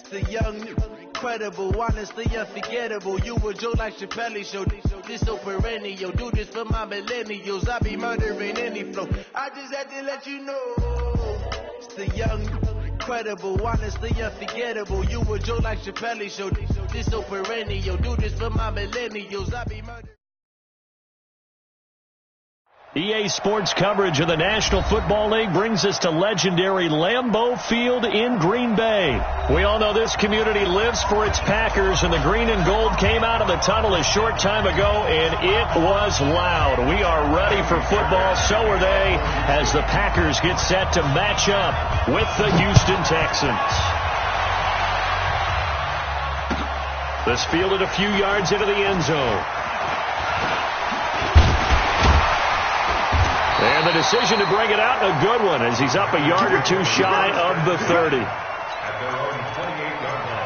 The young, incredible, honestly unforgettable. You a Joe like Chappelle show. This so perennial. Do this for my millennials. I be murdering any flow. I just had to let you know. It's the young, incredible, honestly unforgettable. You a Joe like Chappelle show. This so perennial. Do this for my millennials. I be murdering. EA Sports coverage of the National Football League brings us to legendary Lambeau Field in Green Bay. We all know this community lives for its Packers, and the green and gold came out of the tunnel a short time ago, and it was loud. We are ready for football, so are they, as the Packers get set to match up with the Houston Texans. This fielded a few yards into the end zone. And the decision to bring it out, a good one, as he's up a yard or two shy of the 30. At their own 28-yard line.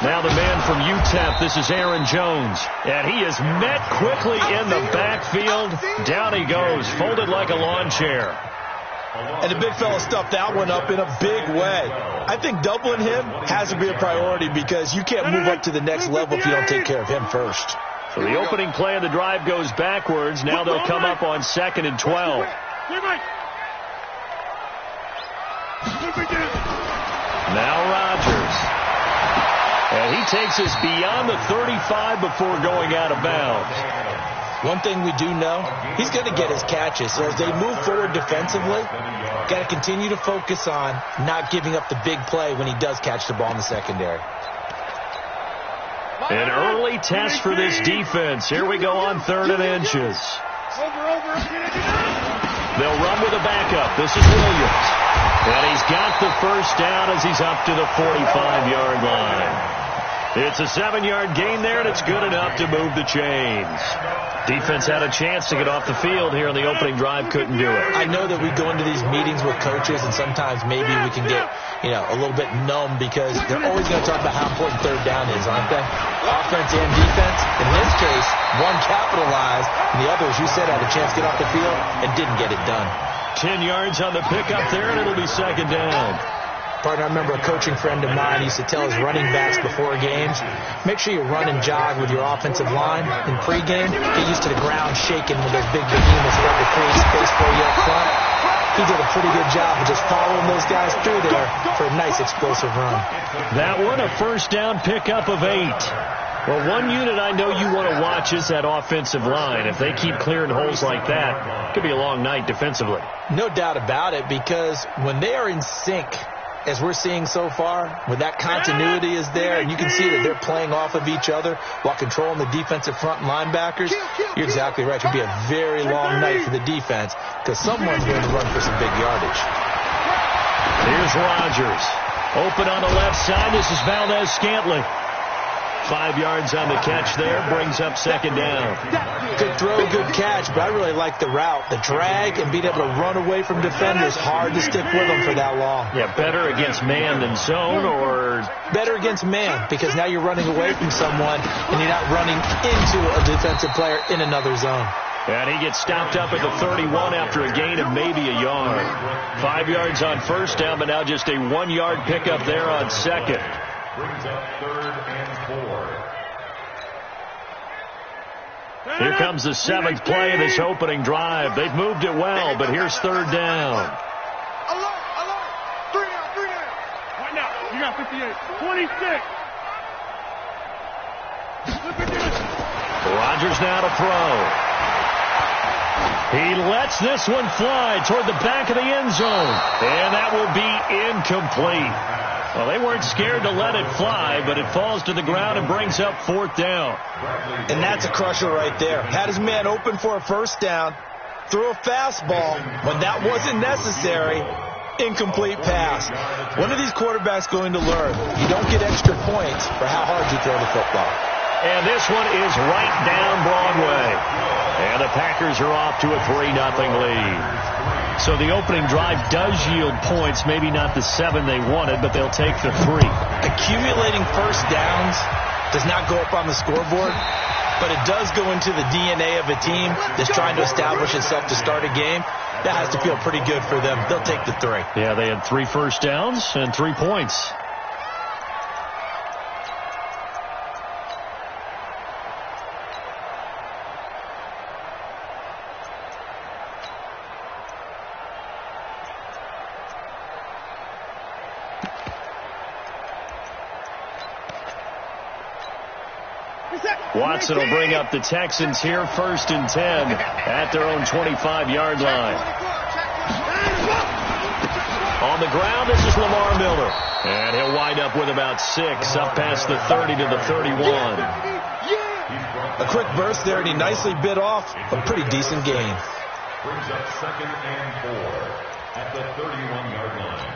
Now the man from UTEP, this is Aaron Jones, and he is met quickly in the backfield. Down he goes, folded like a lawn chair. And the big fella stuffed that one up in a big way. I think doubling him has to be a priority because you can't move up to the next level if you don't take care of him first. So the opening play of the drive goes backwards. Now they'll come up on 2nd and 12. Now Rodgers. And he takes us beyond the 35 before going out of bounds. One thing we do know, he's going to get his catches. So as they move forward defensively, got to continue to focus on not giving up the big play when he does catch the ball in the secondary. An early test for this defense. Here we go on 3rd and inches. They'll run with a backup. This is Williams. And he's got the first down as he's up to the 45-yard line. It's a 7-yard gain there, and it's good enough to move the chains. Defense had a chance to get off the field here on the opening drive, couldn't do it. I know that we go into these meetings with coaches, and sometimes maybe we can get, a little bit numb because they're always going to talk about how important 3rd down is, aren't they? Offense and defense. In this case, one capitalized, and the other, as you said, had a chance to get off the field and didn't get it done. 10 yards on the pickup there, and it'll be 2nd down. Partner, I remember a coaching friend of mine used to tell his running backs before games, make sure you run and jog with your offensive line in pregame. Get used to the ground shaking when those big behemoths start to create space for you up front. He did a pretty good job of just following those guys through there for a nice explosive run. That one, a 1st down pickup of 8. Well, one unit I know you want to watch is that offensive line. If they keep clearing holes like that, it could be a long night defensively. No doubt about it, because when they are in sync, as we're seeing so far, when that continuity is there and you can see that they're playing off of each other while controlling the defensive front and linebackers, you're exactly right. It could be a very long night for the defense because someone's going to run for some big yardage. Here's Rodgers. Open on the left side. This is Valdez-Scantling. 5 yards on the catch there. Brings up second down. Good throw, good catch, but I really like the route. The drag and being able to run away from defenders, hard to stick with them for that long. Yeah, better against man than zone, or? Better against man, because now you're running away from someone and you're not running into a defensive player in another zone. And he gets stopped up at the 31 after a gain of maybe a yard. 5 yards on first down, but now just a 1 yard pickup there on second. Brings up 3rd and 4. Here comes the 7th play of this opening drive. They've moved it well, but here's 3rd down. Alone. 3 down. Right now, you got 58. 26. Rodgers now to throw. He lets this one fly toward the back of the end zone. And that will be incomplete. Well, they weren't scared to let it fly, but it falls to the ground and brings up 4th down. And that's a crusher right there. Had his man open for a first down, threw a fastball when that wasn't necessary. Incomplete pass. One of these quarterbacks going to learn. You don't get extra points for how hard you throw the football. And this one is right down Broadway. And the Packers are off to a 3-0 lead. So the opening drive does yield points, maybe not the 7 they wanted, but they'll take the 3. Accumulating first downs does not go up on the scoreboard, but it does go into the DNA of a team that's trying to establish itself to start a game. That has to feel pretty good for them. They'll take the 3. Yeah, they had 3 first downs and 3 points. Watson will bring up the Texans here 1st and 10 at their own 25-yard line. On the ground, this is Lamar Miller. And he'll wind up with about 6 up past the 30 to the 31. A quick burst there, and he nicely bit off a pretty decent gain. Brings up 2nd and 4 at the 31-yard line.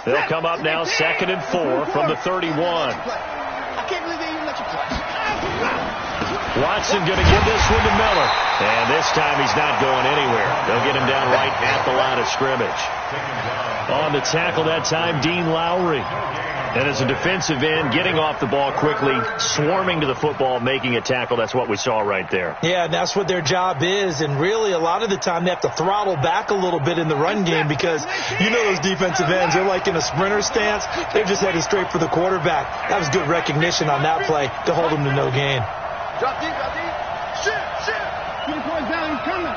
They'll come up now 2nd and 4 from the 31. I can't believe they even let you play. Watson going to give this one to Miller. And this time he's not going anywhere. They'll get him down right at the line of scrimmage. On the tackle that time, Dean Lowry. And as a defensive end, getting off the ball quickly, swarming to the football, making a tackle. That's what we saw right there. Yeah, and that's what their job is. And really, a lot of the time, they have to throttle back a little bit in the run game because you know those defensive ends, they're like in a sprinter stance. They're just headed straight for the quarterback. That was good recognition on that play to hold him to no gain. Drop deep. Shift. Keep the points down, he's coming.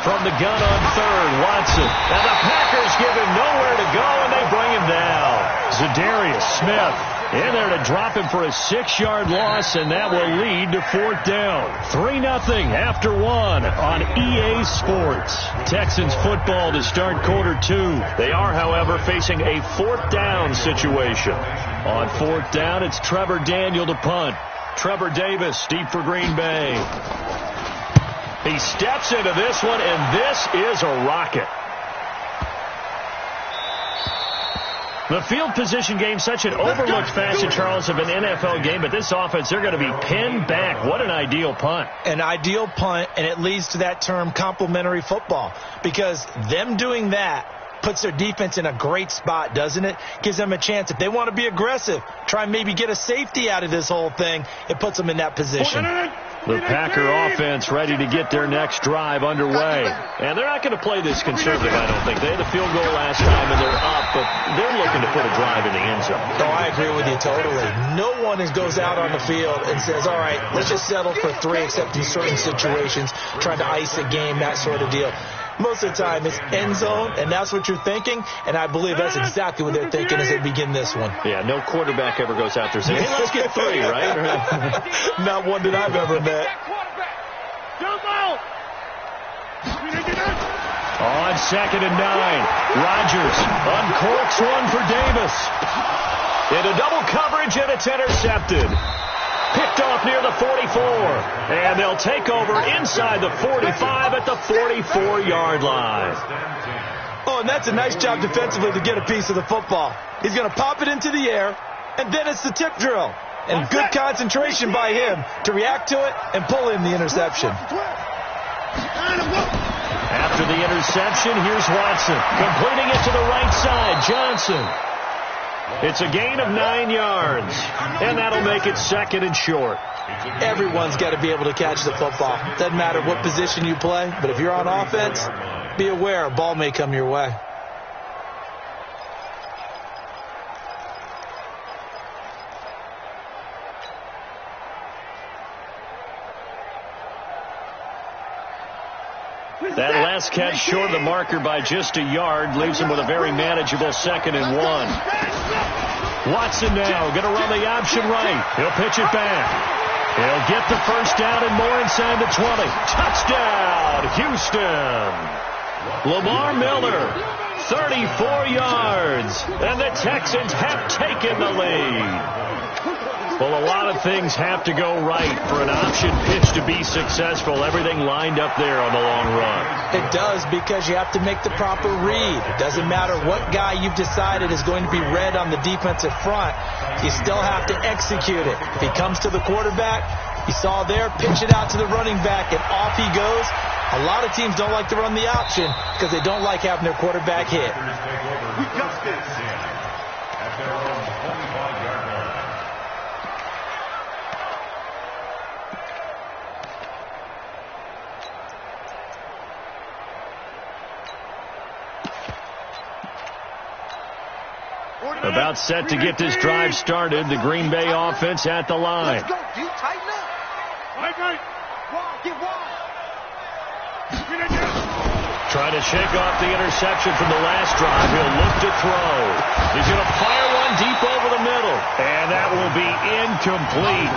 From the gun on 3rd, Watson. And the Packers give him nowhere to go, and they bring him down. Za'Darius Smith in there to drop him for a 6-yard loss, and that will lead to 4th down. 3-0 after 1 on EA Sports. Texans football to start quarter 2. They are, however, facing a 4th down situation. On 4th down, it's Trevor Daniel to punt. Trevor Davis deep for Green Bay. He steps into this one, and this is a rocket. The field position game, such an overlooked facet, Charles, of an NFL game, but this offense, they're going to be pinned back. What an ideal punt. An ideal punt, and it leads to that term complementary football, because them doing that puts their defense in a great spot, doesn't it? Gives them a chance. If they want to be aggressive, try and maybe get a safety out of this whole thing, it puts them in that position. The Packer offense ready to get their next drive underway. And they're not going to play this conservative, I don't think. They had a field goal last time, and they're up, but they're looking to put a drive in the end zone. Oh, I agree with you totally. No one goes out on the field and says, all right, let's just settle for 3, except in certain situations, trying to ice a game, that sort of deal. Most of the time, it's end zone, and that's what you're thinking, and I believe that's exactly what they're thinking as they begin this one. Yeah, no quarterback ever goes out there saying, hey, let's get 3, right? Not one that I've ever met. On 2nd and 9, Rodgers uncorks one for Davis. Into double coverage, and it's intercepted. Picked off near the 44. And they'll take over inside the 45 at the 44-yard line. Oh, and that's a nice job defensively to get a piece of the football. He's going to pop it into the air, and then it's the tip drill. And good concentration by him to react to it and pull in the interception. After the interception, here's Watson. Completing it to the right side, Johnson. It's a gain of 9 yards, and that'll make it 2nd and short. Everyone's got to be able to catch the football. Doesn't matter what position you play, but if you're on offense, be aware a ball may come your way. That last catch short of the marker by just a yard leaves him with a very manageable 2nd and 1. Watson now going to run the option right. He'll pitch it back. He'll get the first down and more inside the 20. Touchdown, Houston. Lamar Miller, 34 yards, and the Texans have taken the lead. Well, a lot of things have to go right for an option pitch to be successful. Everything lined up there on the long run. It does, because you have to make the proper read. It doesn't matter what guy you've decided is going to be read on the defensive front. You still have to execute it. If he comes to the quarterback, you saw there, pitch it out to the running back, and off he goes. A lot of teams don't like to run the option because they don't like having their quarterback hit. We got this. At their own 25-yard line. About set to get this drive started. The Green Bay offense at the line. Let's go. You tighten up. Right. Get wide. Trying to shake off the interception from the last drive. He'll look to throw. He's going to fire one deep over the middle. And that will be incomplete.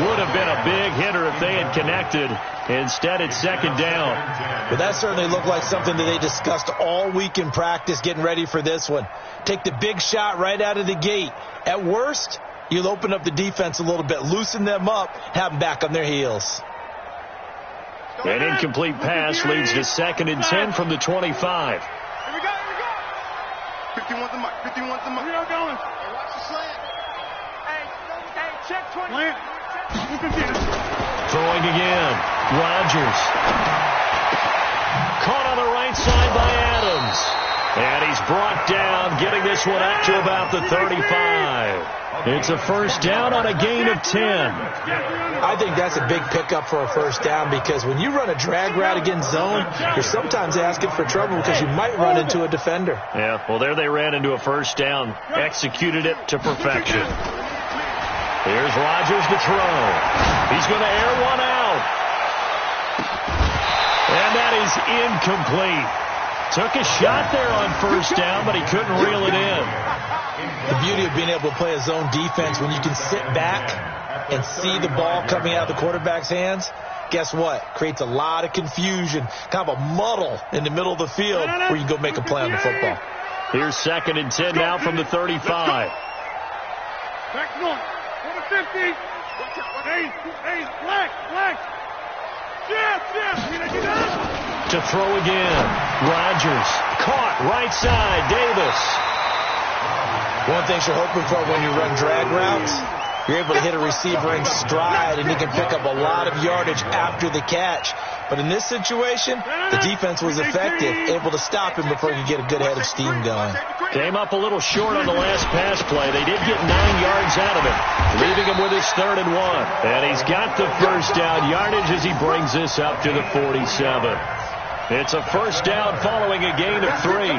Would have been a big hitter if they had connected. Instead, it's 2nd down. But that certainly looked like something that they discussed all week in practice getting ready for this one. Take the big shot right out of the gate. At worst, you'll open up the defense a little bit, loosen them up, have them back on their heels. An incomplete pass leads to 2nd and 10 from the 25. Here we go. 51's the mark. 51's the mark. We are going. Hey, watch the slant. Hey, check 20. Slant. Throwing again. Rodgers. Caught on the right side by Adams. And he's brought down, getting this one up to about the 35. It's a first down on a gain of 10. I think that's a big pickup for a first down, because when you run a drag route against zone, you're sometimes asking for trouble because you might run into a defender. Yeah, well, there they ran into a first down. Executed it to perfection. Here's Rodgers to throw. He's going to air one out. And that is incomplete. Took a shot there on first down, but he couldn't reel it in. The beauty of being able to play a zone defense, when you can sit back and see the ball coming out of the quarterback's hands, guess what? Creates a lot of confusion, kind of a muddle in the middle of the field where you can go make a play on the football. Here's 2nd and 10 now from the 35. Back one. For the 50. Hey, black. Jeff. To throw again. Rodgers. Caught right side. Davis. One thing you're hoping for when you run drag routes, you're able to hit a receiver in stride, and he can pick up a lot of yardage after the catch. But in this situation, the defense was effective, able to stop him before he could get a good head of steam going. Came up a little short on the last pass play. They did get 9 yards out of it, leaving him with his 3rd and 1. And he's got the first down yardage as he brings this up to the 47. It's a first down following a gain of 3.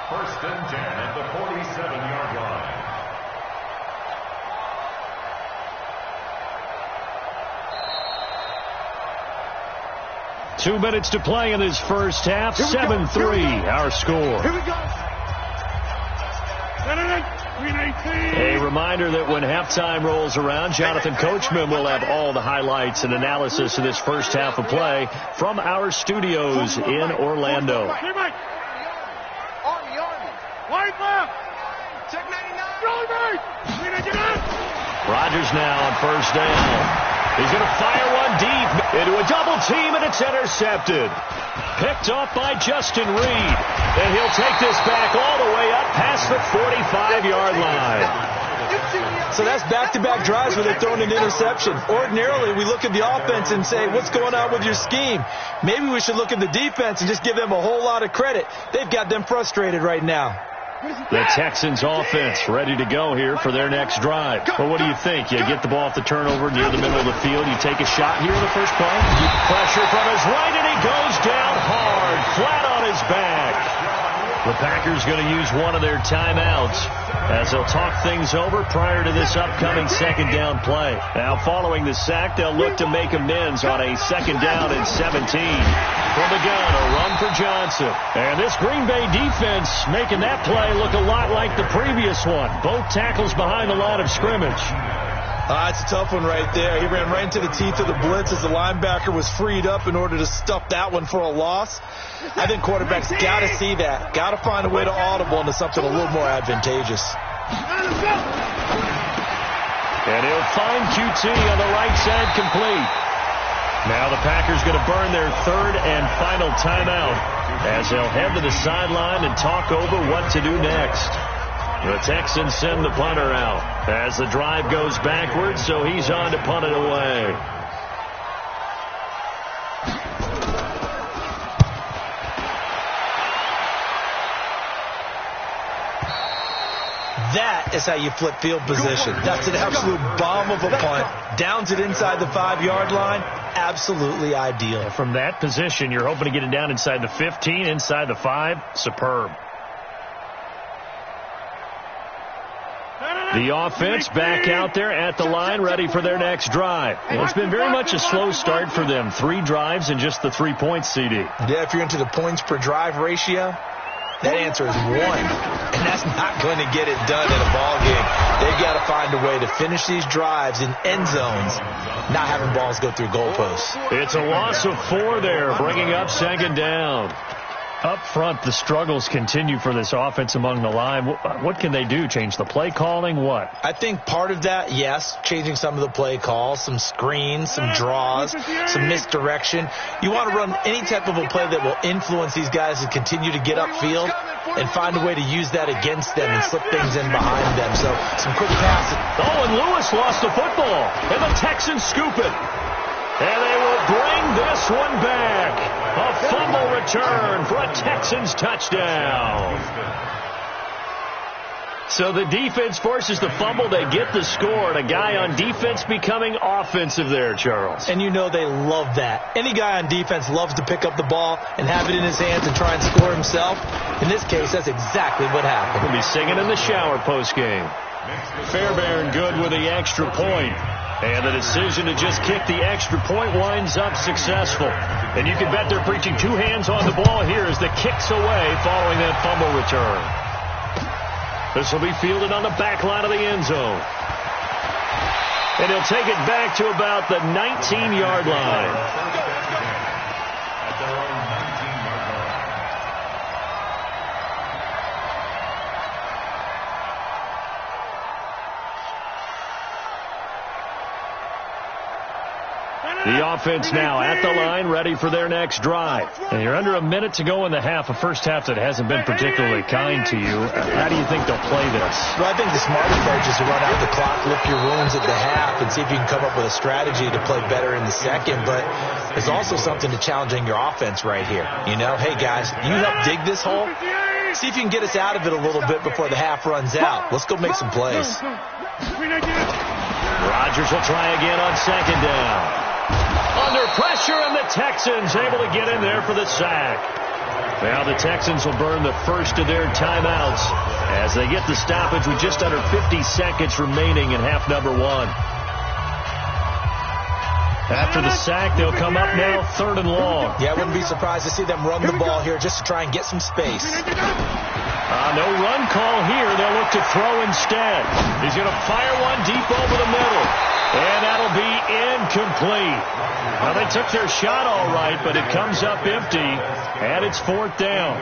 First and 10 at the 47-yard line. 2 minutes to play in this first half. 7-3 our score. Here we go. A reminder that when halftime rolls around, Jonathan Coachman will have all the highlights and analysis of this first half of play from our studios in Orlando. Wide left. Check 99. Rodgers now on first down. He's going to fire one deep into a double team, and it's intercepted. Picked off by Justin Reed. And he'll take this back all the way up past the 45-yard line. So that's back-to-back drives where they're throwing an interception. Ordinarily, we look at the offense and say, what's going on with your scheme? Maybe we should look at the defense and just give them a whole lot of credit. They've got them frustrated right now. The Texans offense ready to go here for their next drive. Well, what do you think? You get the ball off the turnover near the middle of the field. You take a shot here in the first play. Pressure from his right, and he goes down hard, flat on his back. The Packers going to use one of their timeouts as they'll talk things over prior to this upcoming second down play. Now, following the sack, they'll look to make amends on a second down and 17. From the gun, a run for Johnson. And this Green Bay defense making that play look a lot like the previous one. Both tackles behind the line of scrimmage. It's a tough one right there. He ran right into the teeth of the blitz as the linebacker was freed up in order to stuff that one for a loss. I think quarterbacks got to see that. Got to find a way to audible into something a little more advantageous. And he'll find QT on the right side complete. Now the Packers going to burn their third and final timeout as they'll head to the sideline and talk over what to do next. The Texans send the punter out as the drive goes backwards, so he's on to punt it away. That is how you flip field position. That's an absolute bomb of a punt. Downs it inside the 5-yard line. Absolutely ideal. From that position, you're hoping to get it down inside the 15, inside the 5. Superb. The offense back out there at the line, ready for their next drive. Well, it's been very much a slow start for them. 3 drives and just the 3 points, CD. Yeah, if you're into the points per drive ratio, that answer is 1. And that's not going to get it done in a ball game. They've got to find a way to finish these drives in end zones, not having balls go through goalposts. It's a loss of 4 there, bringing up second down. Up front, the struggles continue for this offense among the line. What can they do? Change the play calling? What? I think part of that, yes, changing some of the play calls, some screens, some draws, some misdirection. You want to run any type of a play that will influence these guys to continue to get upfield and find a way to use that against them and slip things in behind them. So some quick passes. Oh, and Lewis lost the football, and the Texans scoop it. And they will bring this one back. A fumble return for a Texans touchdown. So the defense forces the fumble. They get the score. And a guy on defense becoming offensive there, Charles. And you know they love that. Any guy on defense loves to pick up the ball and have it in his hands and try and score himself. In this case, that's exactly what happened. He'll be singing in the shower postgame. Fairbairn good with the extra point. And the decision to just kick the extra point winds up successful. And you can bet they're preaching 2 hands on the ball here as the kick's away following that fumble return. This will be fielded on the back line of the end zone. And he'll take it back to about the 19-yard line. The offense now at the line, ready for their next drive. And you're under a minute to go in the half, a first half that hasn't been particularly kind to you. How do you think they'll play this? Well, I think the smart approach is to run out the clock, lick your wounds at the half, and see if you can come up with a strategy to play better in the second. But there's also something to challenging your offense right here. You know, hey, guys, you help dig this hole. See if you can get us out of it a little bit before the half runs out. Let's go make some plays. Rodgers will try again on second down. Under pressure, and the Texans able to get in there for the sack. Now the Texans will burn the first of their timeouts as they get the stoppage with just under 50 seconds remaining in half number 1. After the sack, they'll come up now 3rd and long. Yeah, I wouldn't be surprised to see them run the ball here just to try and get some space. No run call here. They'll look to throw instead. He's going to fire one deep over the middle. And that'll be incomplete. Well, they took their shot all right, but it comes up empty, and it's 4th down.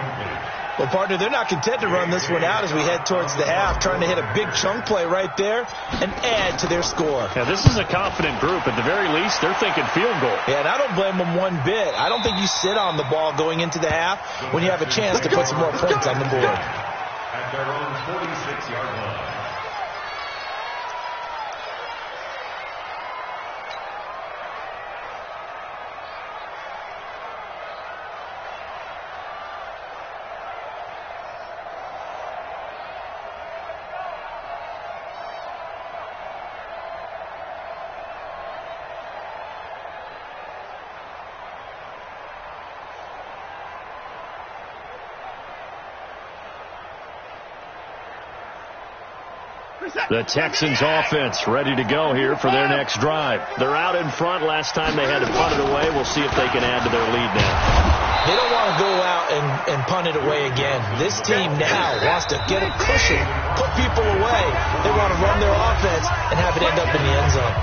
Well, partner, they're not content to run this one out as we head towards the half, trying to hit a big chunk play right there and add to their score. Yeah, this is a confident group. At the very least, they're thinking field goal. Yeah, and I don't blame them one bit. I don't think you sit on the ball going into the half when you have a chance to put some more points on the board. At their own 46-yard line. The Texans offense ready to go here for their next drive. They're out in front. Last time they had to punt it away. We'll see if they can add to their lead now. They don't want to go out and punt it away again. This team now wants to get a cushion, put people away. They want to run their offense and have it end up in the end zone.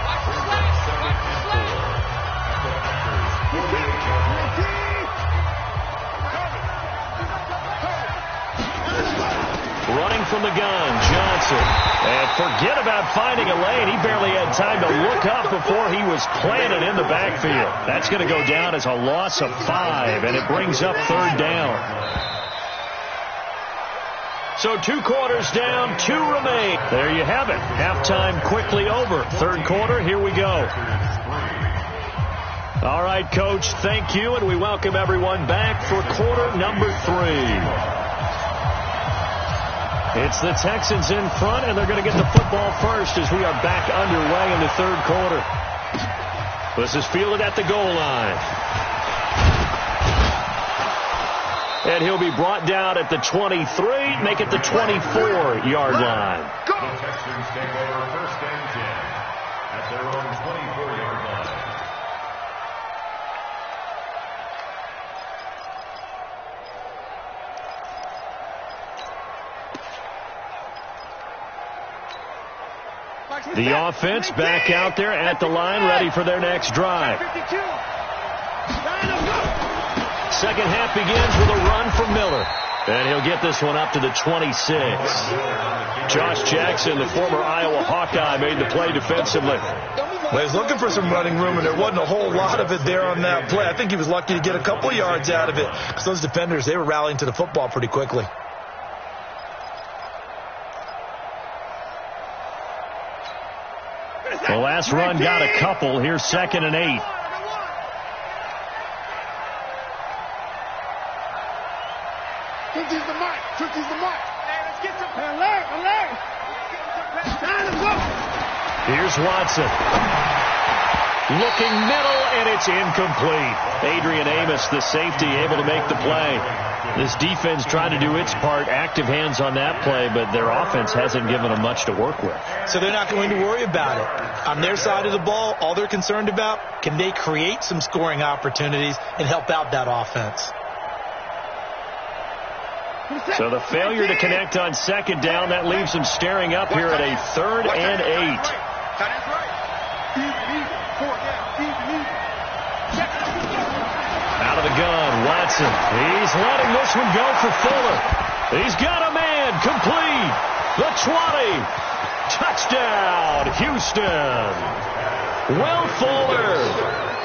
Running from the gun, Johnson. And forget about finding a lane. He barely had time to look up before he was planted in the backfield. That's going to go down as a loss of 5, and it brings up 3rd down. So 2 quarters down, 2 remain. There you have it. Halftime quickly over. 3rd quarter, here we go. All right, Coach, thank you, and we welcome everyone back for quarter number 3. It's the Texans in front, and they're going to get the football first as we are back underway in the 3rd quarter. This is fielded at the goal line. And he'll be brought down at the 23, make it the 24-yard line. The Texans take over 1st and 10 at their own 24-yard line. The offense back out there at the line, ready for their next drive. Second half begins with a run from Miller. And he'll get this one up to the 26. Josh Jackson, the former Iowa Hawkeye, made the play defensively. Well, he was looking for some running room, and there wasn't a whole lot of it there on that play. I think he was lucky to get a couple of yards out of it because those defenders, they were rallying to the football pretty quickly. The last run got a couple. Here's 2nd and 8. Tricky's the mark. Tricky's the mark. Hey, let's get some. Alert, alert. Time to go. Here's Watson. Looking middle, and it's incomplete. Adrian Amos, the safety, able to make the play. This defense trying to do its part. Active hands on that play, but their offense hasn't given them much to work with. So they're not going to worry about it. On their side of the ball, all they're concerned about, can they create some scoring opportunities and help out that offense? So the failure to connect on 2nd down, that leaves them staring up here at a 3rd and 8. Out of the gun, Watson. He's letting this one go for Fuller. He's got a man, complete. The 20. Touchdown, Houston. Will Fuller,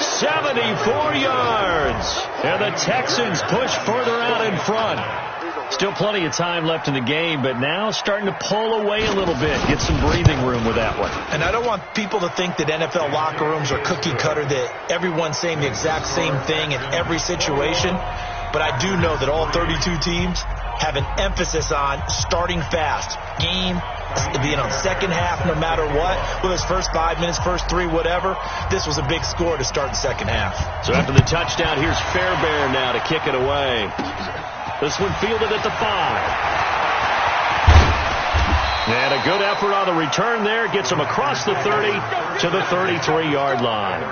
74 yards. And the Texans push further out in front. Still plenty of time left in the game, but now starting to pull away a little bit. Get some breathing room with that one. And I don't want people to think that NFL locker rooms are cookie cutter, that everyone's saying the exact same thing in every situation. But I do know that all 32 teams have an emphasis on starting fast. Game being on 2nd half no matter what. Whether it's first 5 minutes, first 3, whatever. This was a big score to start the 2nd half. So after the touchdown, here's Fairbairn now to kick it away. This one fielded at the 5. And a good effort on the return there. Gets him across the 30 to the 33-yard line.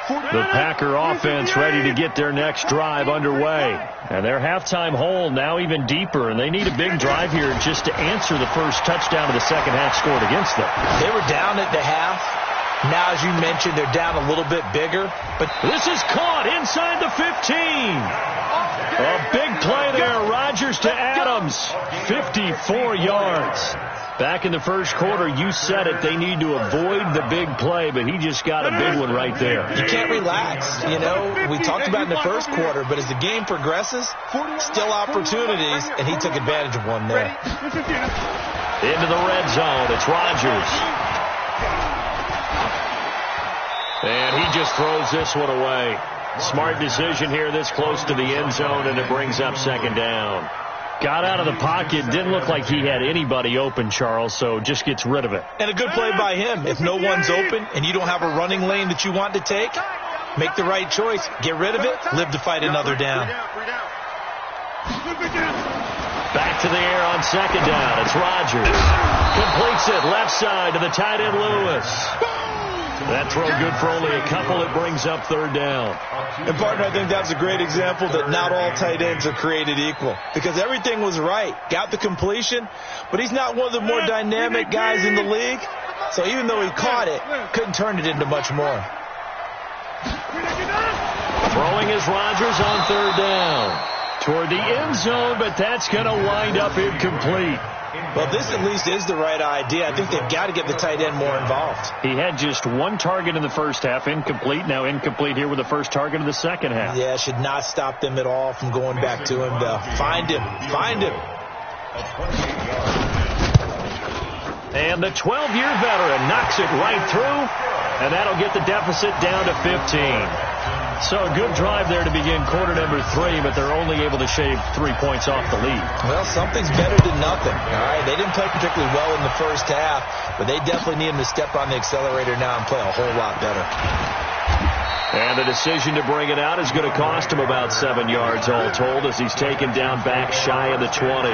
The Packer offense ready to get their next drive underway. And their halftime hole now even deeper, and they need a big drive here just to answer the first touchdown of the second half scored against them. They were down at the half. Now, as you mentioned, they're down a little bit bigger. But this is caught inside the 15. A big play there. Rodgers to Adams. 54 yards. Back in the first quarter, you said it. They need to avoid the big play, but he just got a big one right there. You can't relax. You know, we talked about in the first quarter, but as the game progresses, still opportunities, and he took advantage of one there. Into the red zone. It's Rodgers. And he just throws this one away. Smart decision here this close to the end zone, and it brings up second down. Got out of the pocket. Didn't look like he had anybody open, Charles, so just gets rid of it. And a good play by him. If no one's open and you don't have a running lane that you want to take, make the right choice. Get rid of it. Live to fight another down. Back to the air on second down. It's Rodgers. Completes it left side to the tight end Lewis. That throw good for only a couple. It brings up third down. And, partner, I think that's a great example that not all tight ends are created equal. Because everything was right. Got the completion, but he's not one of the more dynamic guys in the league. So even though he caught it, couldn't turn it into much more. Throwing is Rodgers on third down. Toward the end zone, but that's going to wind up incomplete. Well, this at least is the right idea. I think they've got to get the tight end more involved. He had just one target in the first half, incomplete. Now incomplete here with the first target of the second half. Yeah, should not stop them at all from going back to him, though. Find him. Find him. And the 12-year veteran knocks it right through, and that'll get the deficit down to 15. So a good drive there to begin quarter number 3, but they're only able to shave 3 points off the lead. Well, something's better than nothing. All right, they didn't play particularly well in the first half, but they definitely need him to step on the accelerator now and play a whole lot better. And the decision to bring it out is going to cost him about 7 yards all told as he's taken down back shy of the 20.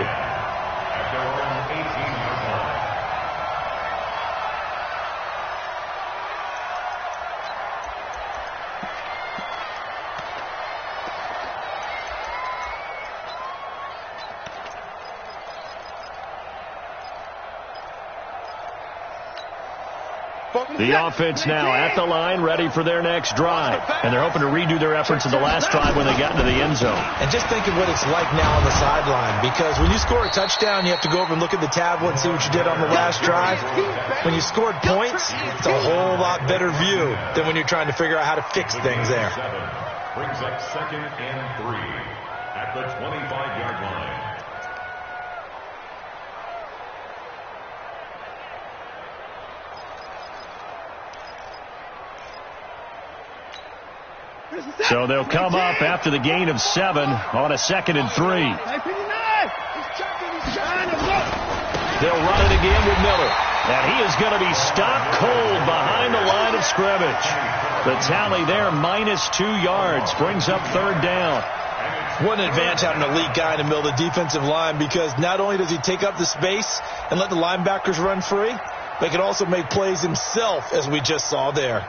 The offense now at the line, ready for their next drive. And they're hoping to redo their efforts in the last drive when they got into the end zone. And just think of what it's like now on the sideline. Because when you score a touchdown, you have to go over and look at the tablet and see what you did on the last drive. When you scored points, it's a whole lot better view than when you're trying to figure out how to fix things there. Brings up 2nd and 3 at the 25-yard line. So they'll come up after the gain of 7 on a 2nd and 3. They'll run it again with Miller. And he is going to be stopped cold behind the line of scrimmage. The tally there, -2 yards, brings up third down. What an advantage having an elite guy in the middle of the defensive line, because not only does he take up the space and let the linebackers run free, but he can also make plays himself, as we just saw there.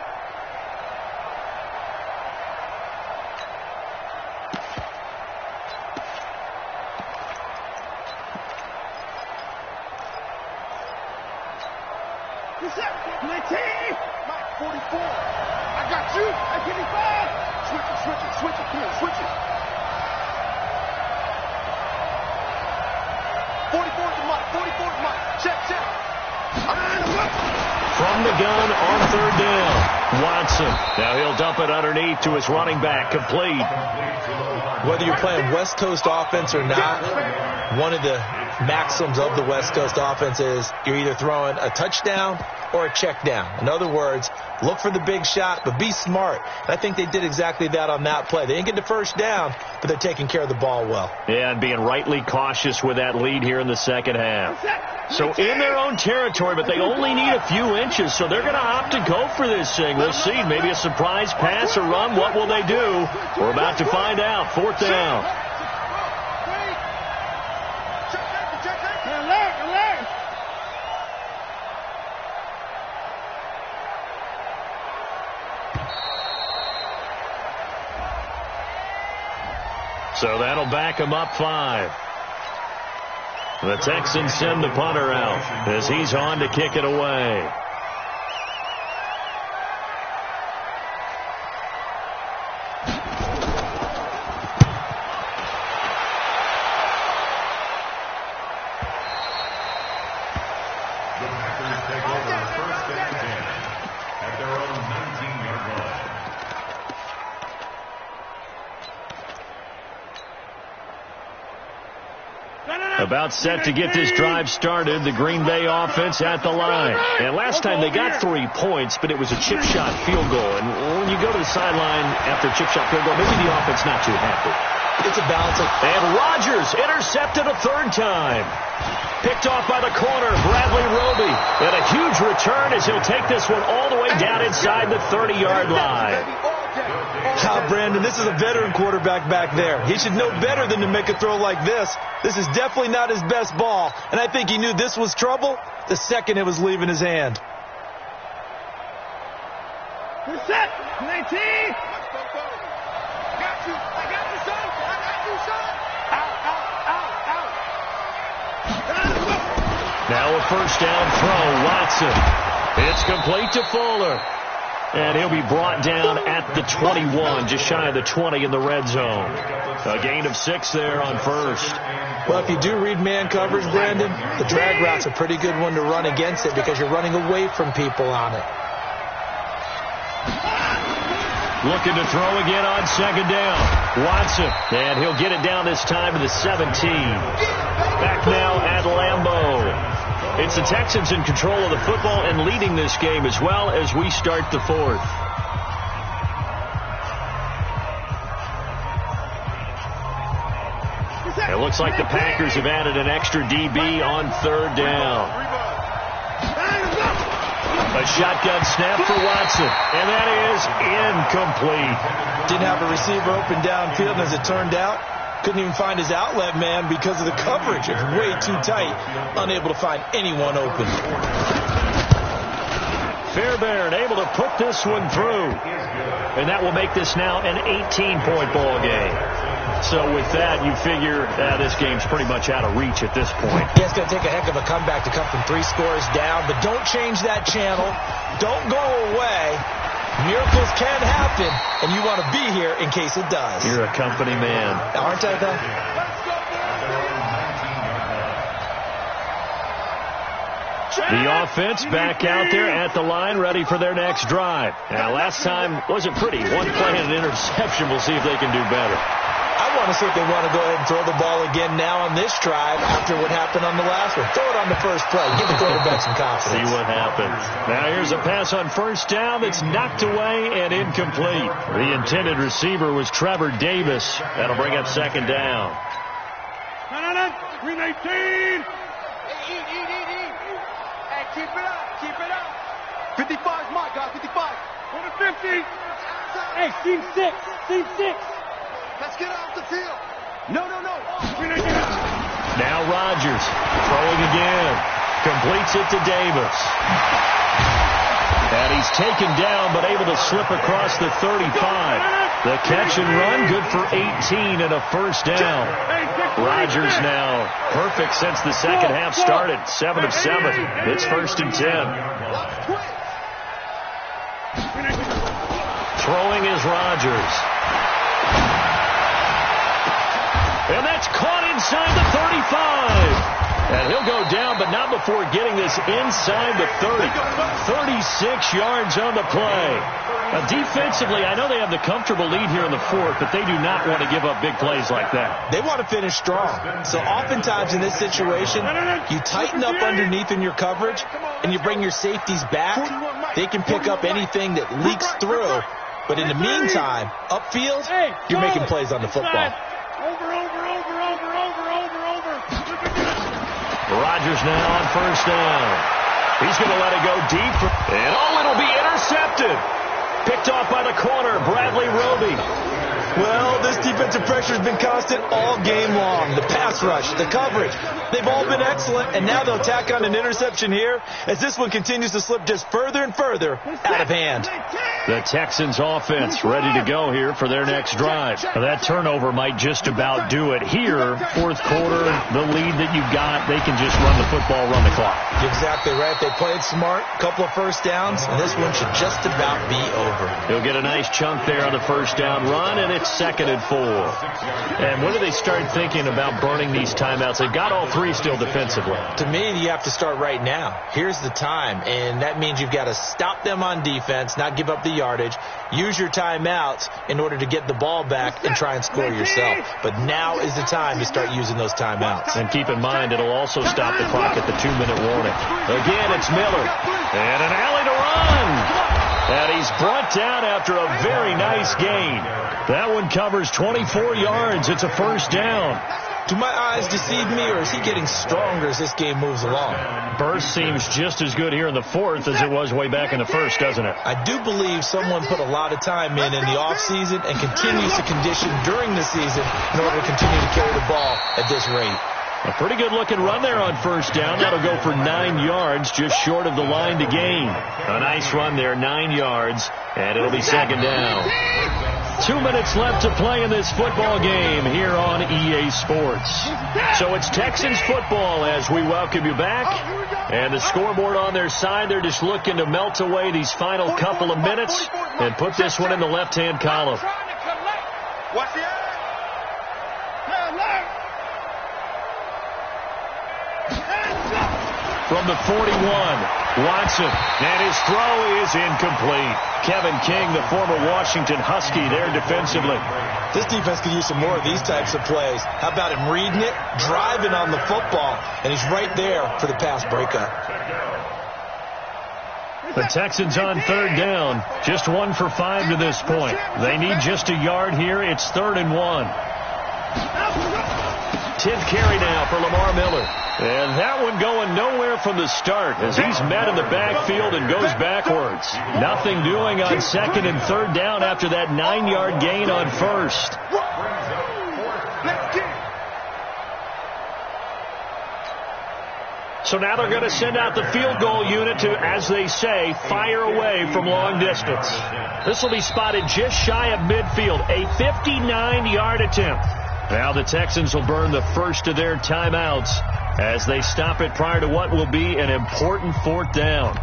From the gun on third down, Watson. Now he'll dump it underneath to his running back, complete. Whether you're playing West Coast offense or not, one of the maxims of the West Coast offense is you're either throwing a touchdown or a check down. In other words, look for the big shot, but be smart. And I think they did exactly that on that play. They didn't get the first down, but they're taking care of the ball well. Yeah, and being rightly cautious with that lead here in the second half. So in their own territory, but they only need a few inches, so they're going to opt to go for this thing. We'll see. Maybe a surprise pass or run. What will they do? We're about to find out. Fourth down. So that'll back him up 5. The Texans send the punter out as he's on to kick it away. About set to get this drive started, the Green Bay offense at the line. And last time they got 3 points, but it was a chip shot field goal. And when you go to the sideline after a chip shot field goal, maybe the offense not too happy. It's a balance. And Rodgers intercepted a 3rd time. Picked off by the corner, Bradley Roby. And a huge return as he'll take this one all the way down inside the 30-yard line. Brandon, this is a veteran quarterback back there. He should know better than to make a throw like this. This is definitely not his best ball, and I think he knew this was trouble the second it was leaving his hand. We're set. 19. Got you. I got you, son. I got you, son. Out. Now a 1st down throw, Watson. It's complete to Fuller. And he'll be brought down at the 21, just shy of the 20 in the red zone. A gain of 6 there on 1st. Well, if you do read man coverage, Brandon, the drag route's a pretty good one to run against it because you're running away from people on it. Looking to throw again on 2nd down. Watson, and he'll get it down this time to the 17. Back now at Lambeau. It's the Texans in control of the football and leading this game as well as we start the 4th. It looks like the Packers have added an extra DB on 3rd down. A shotgun snap for Watson, and that is incomplete. Didn't have a receiver open downfield, and as it turned out, couldn't even find his outlet man because of the coverage. It's way too tight, unable to find anyone open. Fairbairn able to put this one through, and that will make this now an 18-point ball game. So with that, you figure this game's pretty much out of reach at this point. Yeah, it's going to take a heck of a comeback to come from 3 scores down, but don't change that channel. Don't go away. Miracles can happen, and you want to be here in case it does. You're a company man. Aren't I, though? The offense back out there at the line, ready for their next drive. Now, last time wasn't pretty. 1 play and an interception. We'll see if they can do better. I want to see if they want to go ahead and throw the ball again now on this drive after what happened on the last one. Throw it on the first play. Give the quarterback some confidence. See what happens. Now here's a pass on 1st down that's knocked away and incomplete. The intended receiver was Trevor Davis. That'll bring up 2nd down. 319. Hey, keep it up. Keep it up. 55's my guy. 55. Go to 50. Hey, team 6. Team 6. Let's get off the field. No. Now Rodgers throwing again. Completes it to Davis. And he's taken down but able to slip across the 35. The catch and run good for 18 and a 1st down. Rodgers now perfect since the second half started. 7 of 7. It's 1st and 10. Throwing is Rodgers. And that's caught inside the 35. And he'll go down, but not before getting this inside the 30. 36 yards on the play. Defensively, I know they have the comfortable lead here in the 4th, but they do not want to give up big plays like that. They want to finish strong. So oftentimes in this situation, you tighten up underneath in your coverage, and you bring your safeties back. They can pick up anything that leaks through. But in the meantime, upfield, you're making plays on the football. Rodgers now on 1st down. He's going to let it go deep. And it'll be intercepted. Picked off by the corner, Bradley Roby. Well, this defensive pressure has been constant all game long. The pass rush, the coverage, they've all been excellent, and now they'll tack on an interception here as this one continues to slip just further and further out of hand. The Texans offense ready to go here for their next drive. That turnover might just about do it here. Fourth quarter, the lead that you got, they can just run the football, run the clock. Exactly right. They played smart, couple of first downs, and this one should just about be over. He'll get a nice chunk there on the first down run, and it's 2nd and 4. And when do they start thinking about burning these timeouts? They've got all three still defensively. To me, you have to start right now. Here's the time, and that means you've got to stop them on defense, not give up the yardage, use your timeouts in order to get the ball back and try and score yourself. But now is the time to start using those timeouts. And keep in mind, it'll also stop the clock at the 2-minute warning. Again, it's Miller. And an alley to run. And he's brought down after a very nice gain. That one covers 24 yards. It's a first down. Do my eyes deceive me, or is he getting stronger as this game moves along? Burst seems just as good here in the fourth as it was way back in the first, doesn't it? I do believe someone put a lot of time in the offseason and continues to condition during the season in order to continue to carry the ball at this rate. A pretty good-looking run there on first down. That'll go for 9 yards, just short of the line to gain. A nice run there, 9 yards, and it'll be 2nd down. 2 minutes left to play in this football game here on EA Sports. So it's Texans football as we welcome you back. And the scoreboard on their side, they're just looking to melt away these final couple of minutes and put this one in the left-hand column. Watch the eye. From the 41, Watson, and his throw is incomplete. Kevin King, the former Washington Husky, there defensively. This defense could use some more of these types of plays. How about him reading it, driving on the football, and he's right there for the pass breakup. The Texans on 3rd down, just 1 for 5 to this point. They need just a yard here. It's 3rd and 1. 10th carry now for Lamar Miller. And that one going nowhere from the start as he's met in the backfield and goes backwards. Nothing doing on 2nd and 3rd down after that 9-yard gain on first. So now they're going to send out the field goal unit to, as they say, fire away from long distance. This will be spotted just shy of midfield, a 59-yard attempt. Now the Texans will burn the first of their timeouts as they stop it prior to what will be an important 4th down.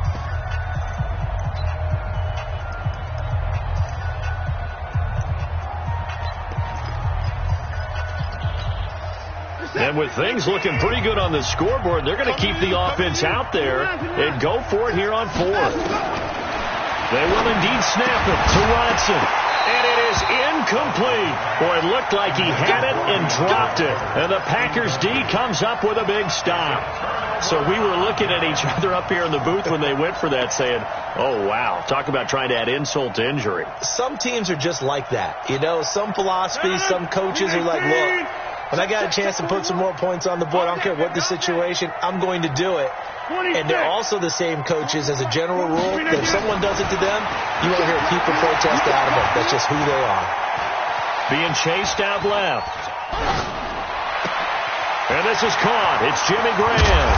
And with things looking pretty good on the scoreboard, they're going to keep the offense out there and go for it here on 4th. They will indeed snap it to Watson. And it is incomplete. Boy, it looked like he had it and dropped it. And the Packers D comes up with a big stop. So we were looking at each other up here in the booth when they went for that saying, oh, wow, talk about trying to add insult to injury. Some teams are just like that. You know, some philosophies, some coaches are like, look, when I got a chance to put some more points on the board, I don't care what the situation, I'm going to do it. And they're also the same coaches as a general rule that if someone does it to them, you won't hear people protest out of it. That's just who they are. Being chased out left. And this is caught. It's Jimmy Graham.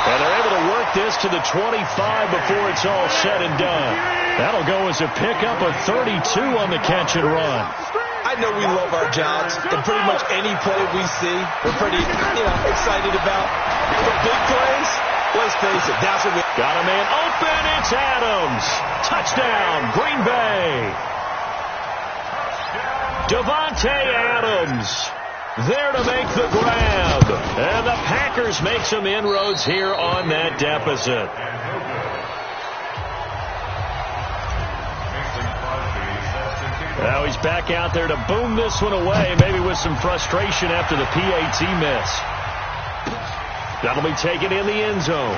And they're able to work this to the 25 before it's all said and done. That'll go as a pickup of 32 on the catch and run. I know we love our jobs, and pretty much any play we see, we're pretty, excited about. But big plays, let's face it, that's what we got a man open. It's Adams. Touchdown, Green Bay. Devontae Adams there to make the grab. And the Packers make some inroads here on that deficit. Now he's back out there to boom this one away, maybe with some frustration after the PAT miss. That'll be taken in the end zone.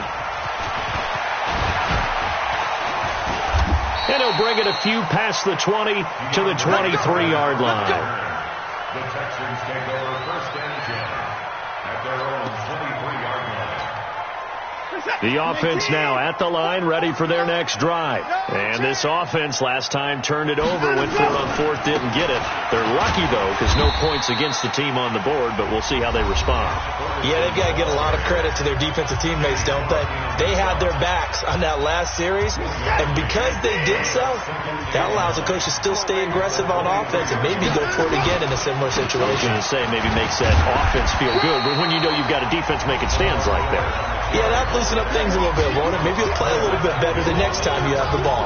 And he'll bring it a few past the 20 to the 23-yard line. The Texans take over 1st and 10 at their own 23-yard line. The offense now at the line, ready for their next drive. And this offense last time turned it over, went for it on fourth, didn't get it. They're lucky, though, because no points against the team on the board, but we'll see how they respond. Yeah, they've got to get a lot of credit to their defensive teammates, don't they? They had their backs on that last series, and because they did so, that allows the coach to still stay aggressive on offense and maybe go for it again in a similar situation. I was going to say maybe makes that offense feel good, but when you know you've got a defense making stands like that. Yeah, that loosen up things a little bit, won't it? Maybe you'll play a little bit better the next time you have the ball.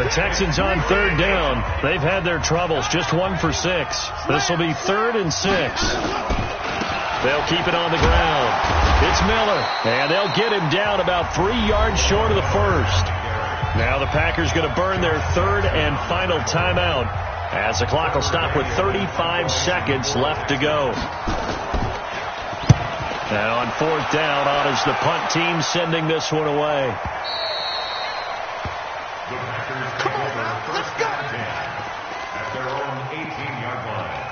The Texans on third down. They've had their troubles, just 1 for 6. This will be 3rd and 6. They'll keep it on the ground. It's Miller, and they'll get him down about 3 yards short of the first. Now the Packers going to burn their 3rd and final timeout as the clock will stop with 35 seconds left to go. Now on 4th down, on is the punt team sending this one away. The Packers take over first and 10 at their own 18-yard line.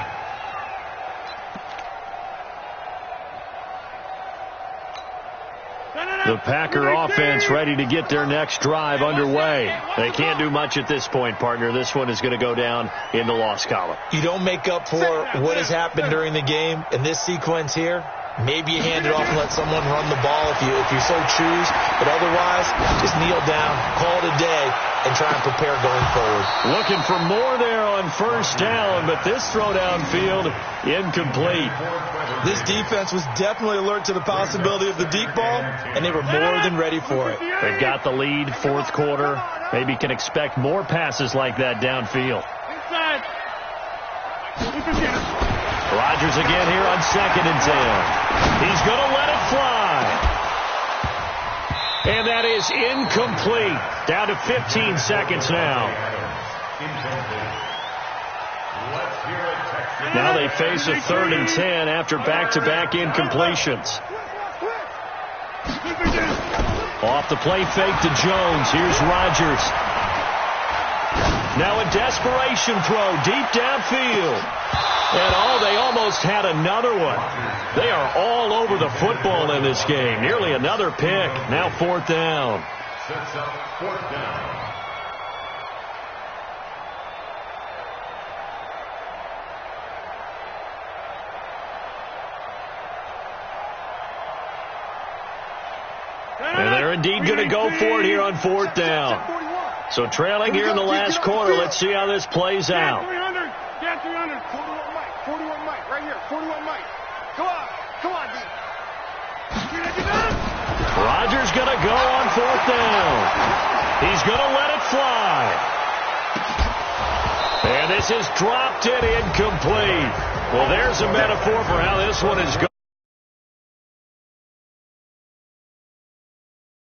The Packer offense ready to get their next drive underway. They can't do much at this point, partner. This one is going to go down in the loss column. You don't make up for what has happened during the game in this sequence here. Maybe you hand it off and let someone run the ball if you so choose. But otherwise, just kneel down, call it a day, and try and prepare going forward. Looking for more there on first down, but this throw downfield incomplete. This defense was definitely alert to the possibility of the deep ball, and they were more than ready for it. They've got the lead, 4th quarter. Maybe can expect more passes like that downfield. Inside. Rodgers again here on 2nd and 10. He's going to let it fly. And that is incomplete. Down to 15 seconds now. Now they face a 3rd and 10 after back-to-back incompletions. Off the play fake to Jones. Here's Rodgers. Now a desperation throw deep downfield. And they almost had another one. They are all over the football in this game. Nearly another pick. Now 4th down. Sets up 4th down. And they're indeed going to go for it here on 4th down. So trailing here in the last quarter. Let's see how this plays out. 300. 41 Mike, right here. 41 Mike. Come on, D. Rodgers going to go on 4th down. He's going to let it fly. And this is dropped it incomplete. Well, there's a metaphor for how this one is going.